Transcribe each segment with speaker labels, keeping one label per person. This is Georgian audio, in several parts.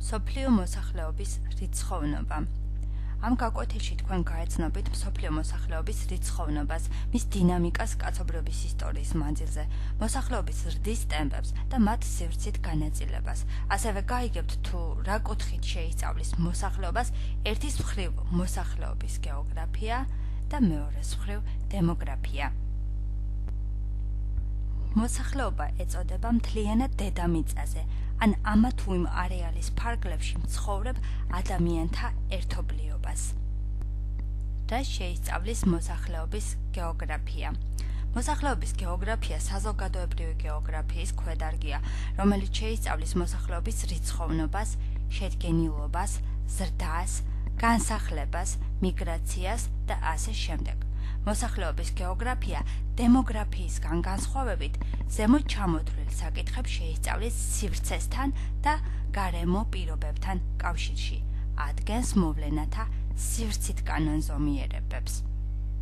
Speaker 1: მსოფლიო მოსახლეობის რიცხოვნობა. Ამ გაკვეთილში თქვენ გაეცნობით მსოფლიო მოსახლეობის რიცხოვნობას, მის დინამიკას კაცობრიობის ისტორიის მანძილზე, მოსახლეობის ზრდის ტემპებს და მათ სივრცით განაწილებას. ასევე გაიგებთ თუ რა კუთხით შეისწავლის მოსახლეობას ერთის მხრივ მოსახლეობის გეოგრაფია და მეორეს მხრივ დემოგრაფია. მოსახლეობა ეწოდება მთლიანად დედამიწაზე, ან ამა თუ იმ არეალის ფარგლებში მცხოვრებ ადამიანთა ერთობლიობას. რა შეისწავლის მოსახლეობის გეოგრაფია? მოსახლეობის გეოგრაფია საზოგადოებრივი გეოგრაფიის ქვედარგია, რომელიც შეისწავლის მოსახლეობის რიცხოვნობას, შედგენილობას, ზრდას, განსახლებას, მიგრაციას და ასე შემდეგ. მოსახლეობის გეოგრაფია დემოგრაფიისგან განსხვავებით ზემოთ ჩამოთვლილ საკითხებს შეისწავლის სივრცესთან და გარემო პირობებთან კავშირში, ადგენს მოვლენათა სივრცით კანონზომიერებებს.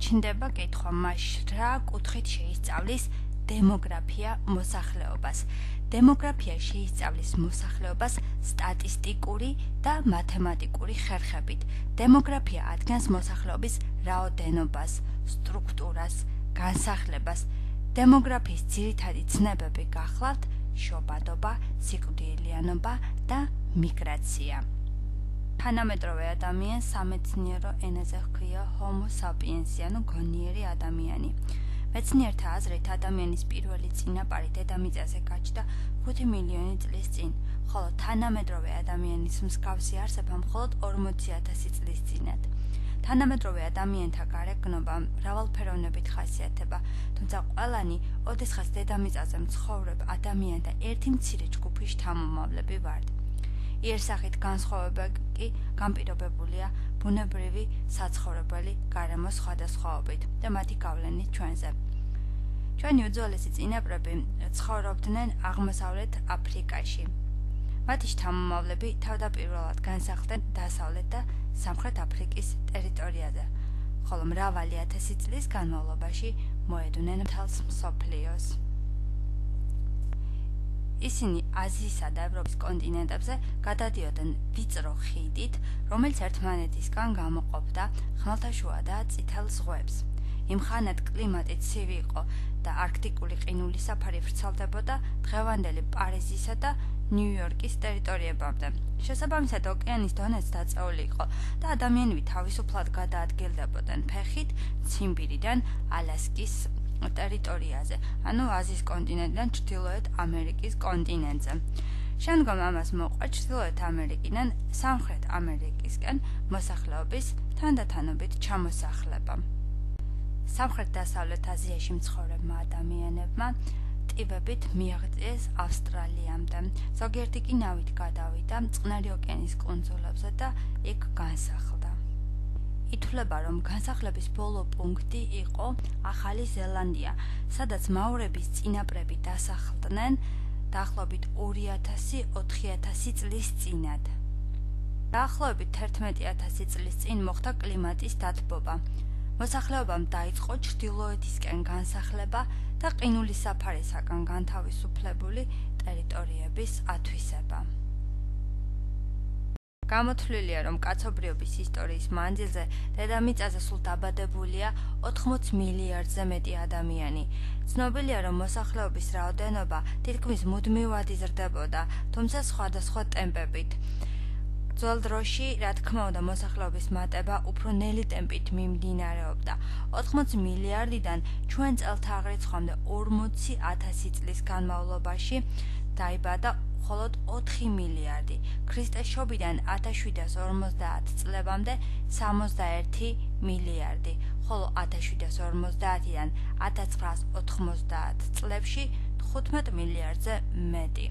Speaker 1: ჩნდება კითხვა მას, რა კუთხით შეისწავლის დემოგრაფია მოსახლეობას. დემოგრაფია შეისწავლის მოსახლეობას სტატისტიკური და მათემატიკური ხერხებით. დემოგრაფია ადგენს მოსახლეობის რაოდენობას, სტრუქტურას, განსახლებას. დემოგრაფიის ძირითადი ცნებები გახლავთ შობადობა, სიკვდილიანობა და მიგრაცია. თანამედროვე ადამიანს სამეცნიერო ენაზე ჰქვია Homo sapiens, ანუ გონიერი ადამიანი. მეცნიერთა აზრით ადამიანის პირველი წინაპარი დედამიწაზე გაჩნდა 5 მილიონი წლის წინ, ხოლო თანამედროვე ადამიანის მსგავსი არსება მხოლოდ 40,000 წლის წინათ. თანამედროვე ადამიანთა გარეგნობა მრავალფეროვნებით ხასიათდება, თუმცა ყველანი ოდესღაც დედამიწაზე მცხოვრებ ადამიანთა ერთი მცირე ჯგუფის შთამომავლები ვართ. იერსახით განსხვავება კი განპირობებულია ბუნებრივი საცხოვრებელი გარემოს სხვადასხვაობით და მათი გავლენით ჩვენზე. ჩვენი უძველესი წინაპრები ცხოვრობდნენ აღმოსავლეთ აფრიკაში. მათი შთამომავლები თავდაპირველად განსახლდნენ დასავლეთ და სამხრეთ აფრიკის ტერიტორიაზე, ხოლო მრავალი ათასი წლის განმავლობაში მოედუნენ მთელს მსოფლიოს. ისინი აზიისა და ევროპის კონტინენტებზე გადადიოდნენ ვიწრო ხიდით, რომელიც ერთმანეთისგან გამოყოფდა ხმელთაშუა და წითელ ზღვებს. იმ ხანად კლიმატი ცივი იყო და არქტიკული ყინული საფარი ვრცელდებოდა დღევანდელი პარიზისა და ნიუ-იორკის ტერიტორიებამდე. შესაბამისად, ოკეანის დონეც დაწეული იყო და ადამიანები თავისუფლად გადაადგილდებოდნენ ფეხით ციმბირიდან ალასკის ტერიტორიაზე, ანუ აზიის კონტინენტიდან ჩრდილოეთ ამერიკის კონტინენტზე. შემდგომ ამას მოყვა ჩრდილოეთ ამერიკიდან სამხრეთ ამერიკისკენ მოსახლეობის თანდათანობით ჩამოსახლება. სამხრეთ-დასავლეთ აზიაში მცხოვრებმა ადამიანებმა ტიბებით მიაღწიეს ავსტრალიამდე. ზოგიერთი კი ნავით გადავიდა წყნარი ოკეანის კუნძულებზე და იქ განსახლდა. ითვლება, რომ განსახლების ბოლო პუნქტი იყო ახალი ზელანდია, სადაც მაორების წინაპრები დასახლდნენ დაახლოებით 2000-4000 წლის წინათ. დაახლოებით 11,000 წლის წინ მოხდა კლიმატის დათბობა. მოსახლეობამ დაიწყო ჩრდილოეთისკენ განსახლება და ყინულის საფარისაგან განთავისუფლებული ტერიტორიების ათვისება. გამოთვლილია, რომ კაცობრიობის ისტორიის მანძილზე დედამიწაზე სულ დაბადებულია 80 მილიარდზე მეტი ადამიანი. ცნობილია, რომ მოსახლეობის რაოდენობა თითქმის მუდმივად იზრდებოდა, თუმცა სხვადასხვა ტემპებით. ძველ დროში, რა თქმა უნდა, მოსახლეობის მატება უფრო ნელი ტემპით მიმდინარეობდა. 80 მილიარდიდან ჩვენ წელთაღრიცხვამდე 40,000 წლის განმავლობაში დაიბადა მხოლოდ 4 მილიარდი. ქრისტეს შობიდან 1750 წლებამდე 61 მილიარდი, ხოლო 1750-დან 1990 წლებში 15 მილიარდზე მეტი.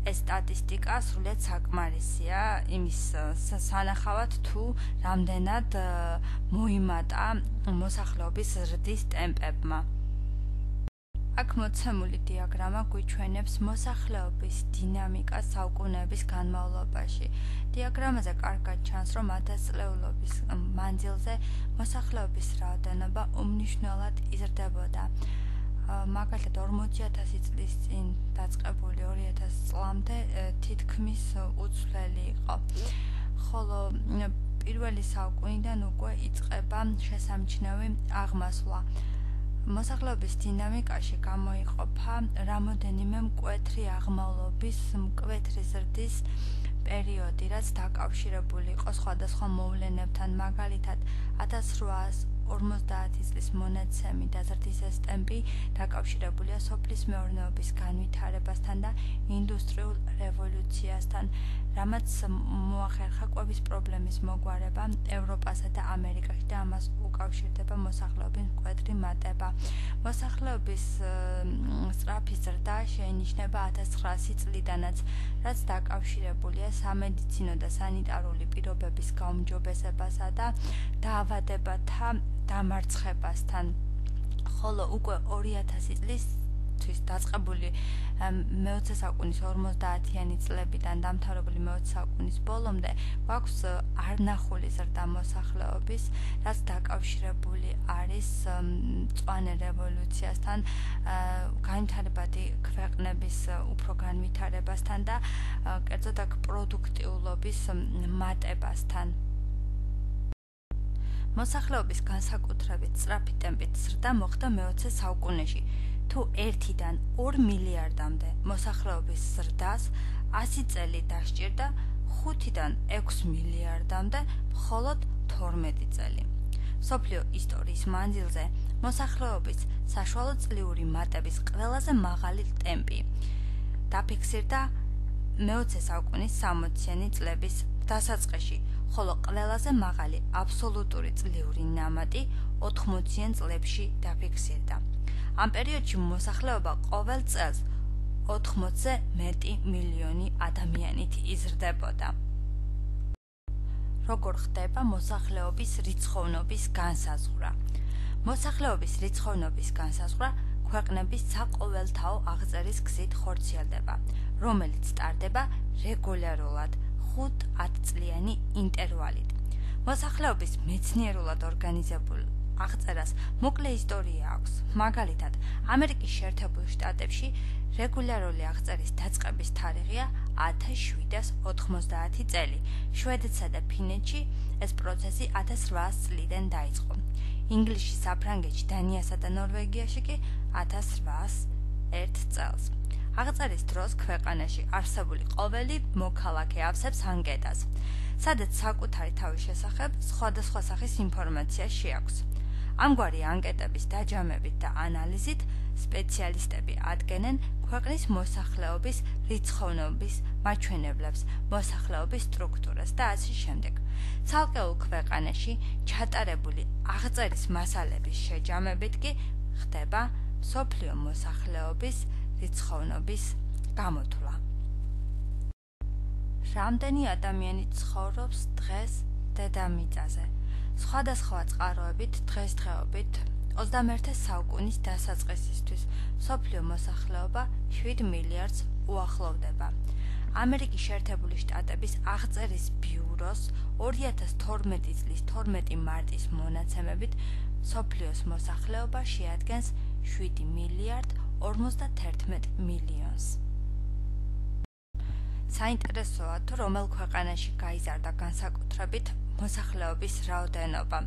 Speaker 1: ეს სტატისტიკა სრულიად საკმარისია იმის სანახავად, თუ რამდენად მოიმატა მოსახლეობის ზრდის ტემპებმა. აქ მოცემული დიაგრამა გვიჩვენებს მოსახლეობის დინამიკას საუკუნეების განმავლობაში. დიაგრამაზე კარგად ჩანს, რომ 1000 წლეულობის მანძილზე მოსახლეობის რაოდენობა უმნიშვნელოდ იზრდებოდა. მაგალითად 40,000 წლის წინ დაწყებული 2000 წლამდე თითქმის უცვლელი იყო. ხოლო პირველი საუკუნიდან უკვე იწყება შესამჩნევი აღმასვლა. მოსახლეობის დინამიკაში გამოიყოფა რამოდენიმე მკვეთრი აღმავლობის, მკვეთრი ზრდის პერიოდი, რაც დაკავშირებული იყო სხვადასხვა მოვლენებთან, მაგალითად 1850 წლის მონაცემი და ზრდის ეს ტემპი დაკავშირებულია სოფლის მეურნეობის განვითარებასთან და ინდუსტრიულ რევოლუციასთან, რამაც მოახერხა კვების პრობლემის მოგვარება ევროპასა და ამერიკაში და ამას უკავშირდება მოსახლეობის მკვეთრი მატება. მოსახლეობის სწრაფი ზრდა შეინიშნება 1900 წლიდანაც, რაც დაკავშირებულია სამედიცინო და სანიტარული პირობების გაუმჯობესებასა და დაავადებათა დამარცხებასთან. ხოლო უკვე 2000 წლისთვის დაწყებული მე-20 საუკუნის 50-იანი წლებიდან დამთავრებული მე-20 საუკუნის ბოლომდე გვაქვს არნახული ზრდა მოსახლეობის, რაც დაკავშირებული არის მწვანე რევოლუციასთან, განვითარებადი ქვეყნების უფრო განვითარებასთან და კერძოდ აქ პროდუქტიულობის მატებასთან. მოსახლეობის განსაკუთრებით სწრაფი ტემპით ზრდა მოხდა მე-20 საუკუნეში. თუ 1-დან 2 მილიარდამდე მოსახლეობის ზრდას 100 წელი დასჭირდა, 5-დან 6 მილიარდამდე მხოლოდ 12 წელი. მსოფლიო ისტორიის მანძილზე მოსახლეობის საშუალო წლიური მატების ყველაზე მაღალი ტემპი დაფიქსირდა მე-20 საუკუნის 60-იანი წლების დასაწყისში, ხოლო ყველაზე მაღალი აბსოლუტური წლიური ნამატი 80-იან წლებში დაფიქსირდა. ამ პერიოდში მოსახლეობა ყოველ წელს 80-ზე მეტი მილიონი ადამიანით იზრდებოდა. როგორ ხდება მოსახლეობის რიცხოვნობის განსაზღვრა? მოსახლეობის რიცხოვნობის განსაზღვრა ქვეყნების საყოველთაო აღწერის გზით ხორციელდება, რომელიც ტარდება რეგულარულად 5-10 წლიანი ინტერვალით. მოსახლეობის მეცნიერულად ორგანიზებულ აღწერას მოკლე ისტორია აქვს. მაგალითად, ამერიკის შეერთებულ შტატებში რეგულარული აღწერის დაწყების თარიღია 1790 წელი. შვედეთსა და ფინეთში ეს პროცესი 1800 წლიდან დაიწყო. ინგლისში, საფრანგეთში, დანიასა და ნორვეგიაში კი 1801 წელს. აღწერის დროს ქვეყანაში არსებული ყოველი მოქალაქე ავსებს ანკეტას, სადაც საკუთარი თავის შესახებ სხვადასხვა სახის ინფორმაცია შეაქვს. ამგვარი ანკეტების დაჯამებით და ანალიზით სპეციალისტები ადგენენ ქვეყნის მოსახლეობის რიცხოვნობის მაჩვენებლებს, მოსახლეობის სტრუქტურას და ასე შემდეგ. ცალკეულ ქვეყანაში ჩატარებული აღწერის მასალების შეჯამებით კი ხდება მსოფლიო მოსახლეობის რიცხოვნობის გამოთვლა. რამდენი ადამიანი ცხოვრობს დღეს დედამიწაზე? სხვადასხვა წყაროებით დღესდღეობით 21 საუკუნის დასაწყისისთვის მსოფლიო მოსახლეობა 7 მილიარდს უახლოვდება. ამერიკის შეერთებული შტატების აღწერის ბიუროს 2012 წლის 12 მარტის მონაცემებით მსოფლიოს მოსახლეობა შეადგენს 7 მილიარდ 51 მილიონს. საინტერესოა, თუ რომელ ქვეყანაში გაიზარდა განსაკუთრებით მოსახლეობის რაოდენობა.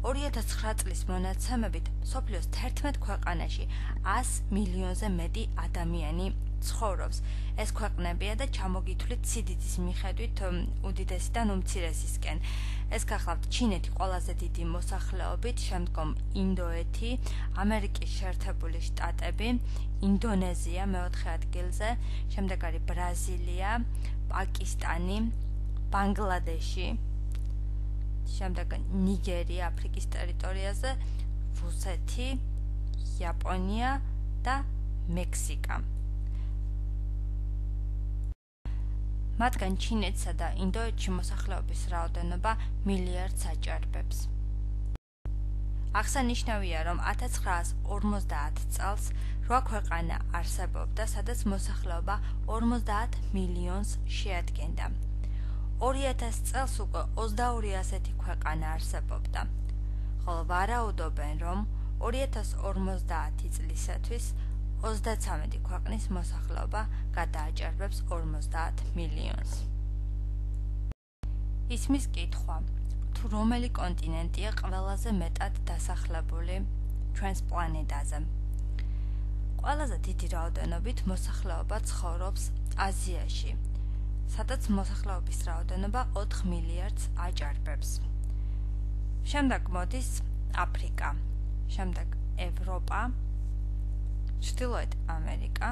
Speaker 1: 2009 წლის მონაცემებით მსოფლიოს 11 ქვეყანაში 100 მილიონზე მეტი ადამიანი ცხოვრობს. ეს ქვეყნებია და ჩამოგითვლით სიდიდის მიხედვით უდიდესიდან უმცირესისკენ. ეს გახლავთ ჩინეთი ყველაზე დიდი მოსახლეობით, შემდგომ ინდოეთი, ამერიკის შეერთებული შტატები, ინდონეზია მეოთხე ადგილზე, შემდეგ არის ბრაზილია, პაკისტანი, ბანგლადეში, შემდეგ ნიგერია აფრიკის ტერიტორიაზე, რუსეთი, იაპონია და მექსიკა. მათგან ჩინეთსა და ინდოეთში მოსახლეობის რაოდენობა მილიარდს აჭარბებს. აღსანიშნავია, რომ 1950 წელს 8 ქვეყანა არსებობდა, სადაც მოსახლეობა 50 მილიონს შეადგენდა. 2000 წელს უკვე 22 ასეთი ქვეყანა არსებობდა, ხოლო ვარაუდობენ, რომ 2050 წლისათვის 33 ქვეყნის მოსახლეობა გადააჭარბებს 50 მილიონს. ისმის კითხვა, თუ რომელი კონტინენტია ყველაზე მეტად დასახლებული ჩვენს პლანეტაზე. ყველაზე დიდი რაოდენობით მოსახლეობა ცხოვრობს აზიაში, სადაც მოსახლეობის რაოდენობა 4 მილიარდს აჭარბებს. შემდეგ მოდის აფრიკა, შემდეგ ევროპა, ჩრდილოეთ ამერიკა,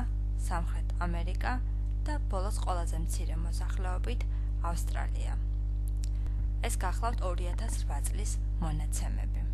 Speaker 1: სამხრეთ ამერიკა და ბოლოს ყველაზე მცირე მოსახლეობით ავსტრალია. ეს გახლავთ 2008 წლის მონაცემები.